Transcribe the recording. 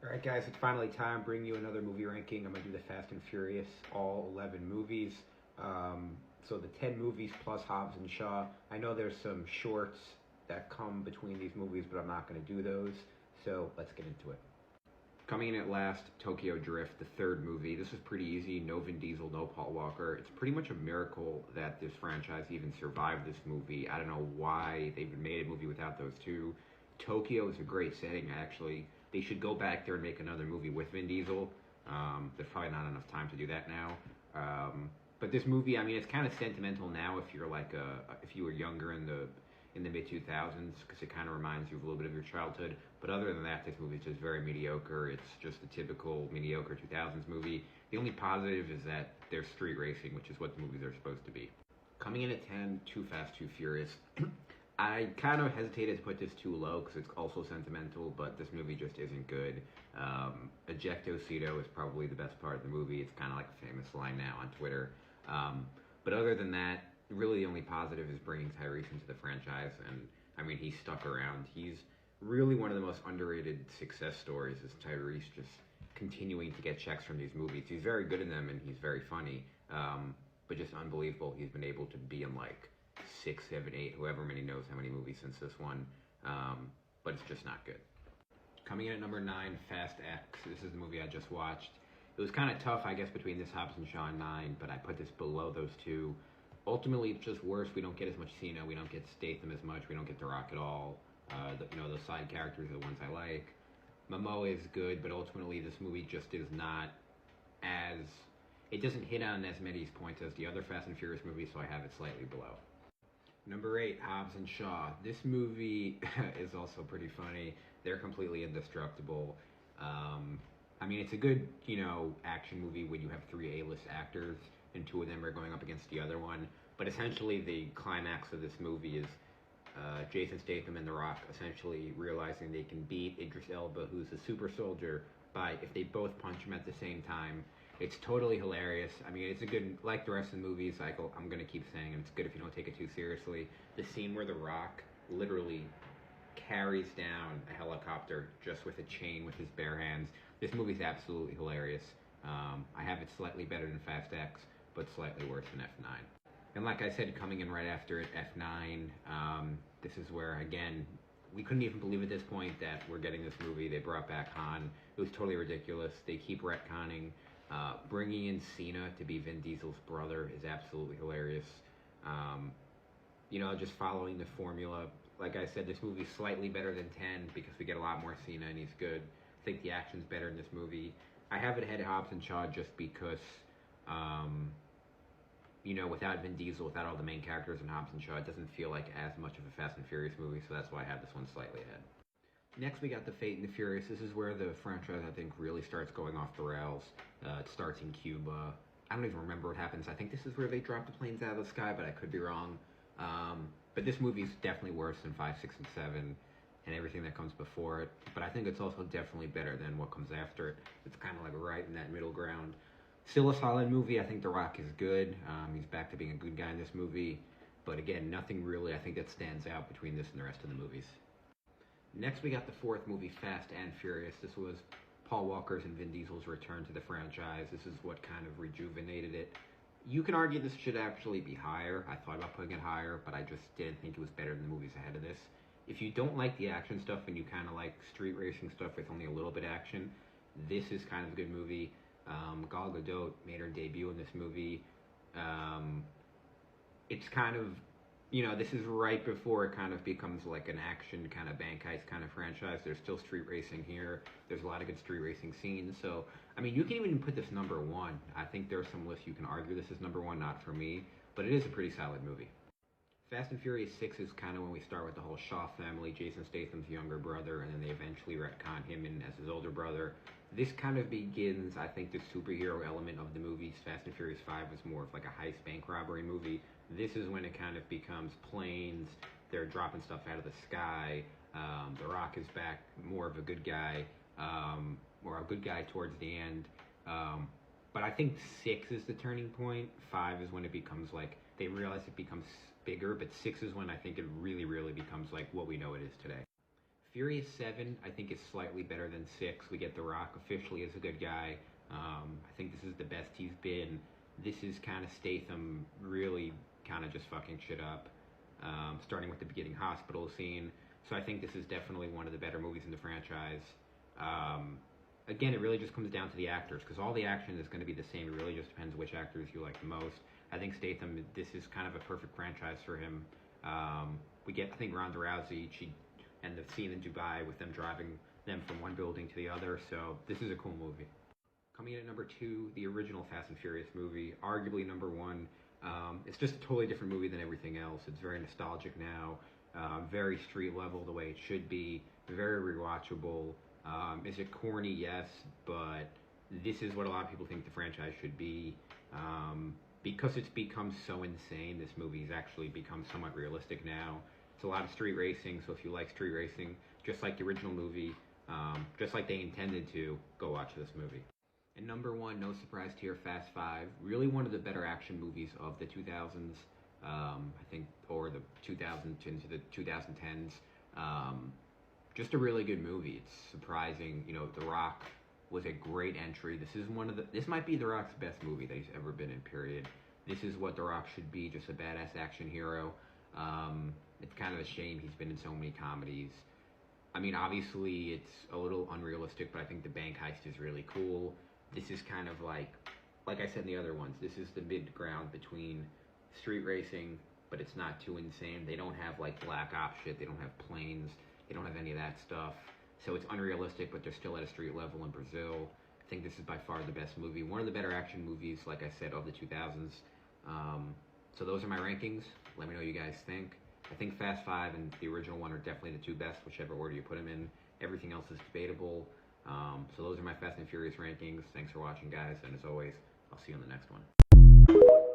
All right, guys, it's finally time. Bring you another movie ranking. I'm gonna do the Fast and Furious, all 11 movies. So the 10 movies plus Hobbs and Shaw. I know there's some shorts that come between these movies, but I'm not gonna do those. So let's get into it. Coming in at last, Tokyo Drift, the third movie. This is pretty easy. No Vin Diesel, no Paul Walker. It's pretty much a miracle that this franchise even survived this movie. I don't know why they even made a movie without those two. Tokyo is a great setting, actually. They should go back there and make another movie with Vin Diesel. There's probably not enough time to do that now. But this movie, I mean, it's kind of sentimental now if you're like if you were younger in the mid 2000s, because it kind of reminds you of a little bit of your childhood. But other than that, this movie is just very mediocre. It's just a typical mediocre 2000s movie. The only positive is that there's street racing, which is what the movies are supposed to be. Coming in at 10, Too Fast, Too Furious. I kind of hesitated to put this too low because it's also sentimental, but this movie just isn't good. Ejectocito is probably the best part of the movie. It's kind of like a famous line now on Twitter. But other than that, really the only positive is bringing Tyrese into the franchise, and I mean, he's stuck around. He's really one of the most underrated success stories is Tyrese just continuing to get checks from these movies. He's very good in them and he's very funny, but just unbelievable. He's been able to be in like 6, 7, 8, whoever many knows how many movies since this one, but it's just not good. Coming in at number 9, Fast X. This is the movie I just watched. It was kind of tough, I guess, between this Hobbs and Shaw and 9, but I put this below those two. Ultimately, it's just worse. We don't get as much Cena. We don't get Statham as much. We don't get The Rock at all. Those side characters are the ones I like. Momoa is good, but ultimately this movie just is not as... It doesn't hit on as many points as the other Fast and Furious movies, so I have it slightly below. Number 8, Hobbs and Shaw. This movie is also pretty funny. They're completely indestructible. I mean, it's a good, action movie when you have 3 A-list actors and 2 of them are going up against the other one. But essentially, the climax of this movie is Jason Statham and The Rock essentially realizing they can beat Idris Elba, who's a super soldier, by if they both punch him at the same time. It's totally hilarious. I mean, it's a good, like the rest of the movies, I'm going to keep saying it, it's good if you don't take it too seriously. The scene where The Rock literally carries down a helicopter just with a chain with his bare hands. This movie's absolutely hilarious. I have it slightly better than Fast X, but slightly worse than F9. And like I said, coming in right after it, F9, this is where, again, we couldn't even believe at this point that we're getting this movie. They brought back Han. It was totally ridiculous. They keep retconning. Bringing in Cena to be Vin Diesel's brother is absolutely hilarious. Just following the formula. Like I said, this movie's slightly better than 10 because we get a lot more Cena and he's good. I think the action's better in this movie. I have it ahead of Hobbs and Shaw just because, without Vin Diesel, without all the main characters in Hobbs and Shaw, it doesn't feel like as much of a Fast and Furious movie, so that's why I have this one slightly ahead. Next, we got The Fate and the Furious. This is where the franchise, I think, really starts going off the rails. It starts in Cuba. I don't even remember what happens. I think this is where they drop the planes out of the sky, but I could be wrong. But this movie is definitely worse than 5, 6, and 7 and everything that comes before it. But I think it's also definitely better than what comes after it. It's kind of like right in that middle ground. Still a solid movie. I think The Rock is good. He's back to being a good guy in this movie. But again, nothing really, I think, that stands out between this and the rest of the movies. Next, we got the 4th movie, Fast and Furious. This was Paul Walker's and Vin Diesel's return to the franchise. This is what kind of rejuvenated it. You can argue this should actually be higher. I thought about putting it higher, but I just didn't think it was better than the movies ahead of this. If you don't like the action stuff and you kind of like street racing stuff with only a little bit of action, this is kind of a good movie. Gal Gadot made her debut in this movie. It's kind of, this is right before it kind of becomes like an action kind of bank heist kind of franchise. There's still street racing here. There's a lot of good street racing scenes. So, I mean, you can even put this number 1. I think there are some lists you can argue this is number 1, not for me, but it is a pretty solid movie. Fast and Furious 6 is kind of when we start with the whole Shaw family, Jason Statham's younger brother, and then they eventually retcon him in as his older brother. This kind of begins, I think, the superhero element of the movies. Fast and Furious 5 was more of like a heist bank robbery movie. This is when it kind of becomes planes, they're dropping stuff out of the sky, The Rock is back, more of a good guy, or a good guy towards the end. But I think 6 is the turning point. 5 is when it becomes like, they realize it becomes bigger, but 6 is when I think it really, really becomes like what we know it is today. Furious 7, I think, is slightly better than 6. We get The Rock officially as a good guy. I think this is the best he's been. This is kind of Statham really kind of just fucking shit up, starting with the beginning hospital scene. So I think this is definitely one of the better movies in the franchise. Again, it really just comes down to the actors, because all the action is going to be the same. It really just depends which actors you like the most. I think Statham, this is kind of a perfect franchise for him. We get, I think, Ronda Rousey, and the scene in Dubai with them driving them from one building to the other. So this is a cool movie. Coming in at number 2, the original Fast and Furious movie, arguably number 1. It's just a totally different movie than everything else. It's very nostalgic now, very street level the way it should be, very rewatchable. Is it corny? Yes, but this is what a lot of people think the franchise should be. Because it's become so insane, this movie's actually become somewhat realistic now. It's a lot of street racing, so if you like street racing, just like the original movie, just like they intended to, go watch this movie. And number 1, no surprise here, Fast 5. Really one of the better action movies of the 2000s, I think, or the 2000s into the 2010s. Just a really good movie. It's surprising. You know, The Rock was a great entry. This might be The Rock's best movie that he's ever been in, period. This is what The Rock should be, just a badass action hero. It's kind of a shame he's been in so many comedies. I mean, obviously, it's a little unrealistic, but I think the bank heist is really cool. This is kind of like I said in the other ones, this is the mid-ground between street racing, but it's not too insane. They don't have, like, Black Ops shit. They don't have planes. They don't have any of that stuff. So it's unrealistic, but they're still at a street level in Brazil. I think this is by far the best movie. One of the better action movies, like I said, of the 2000s. So those are my rankings. Let me know what you guys think. I think Fast 5 and the original one are definitely the 2 best, whichever order you put them in. Everything else is debatable. So those are my Fast and Furious rankings. Thanks for watching, guys, and as always, I'll see you on the next one.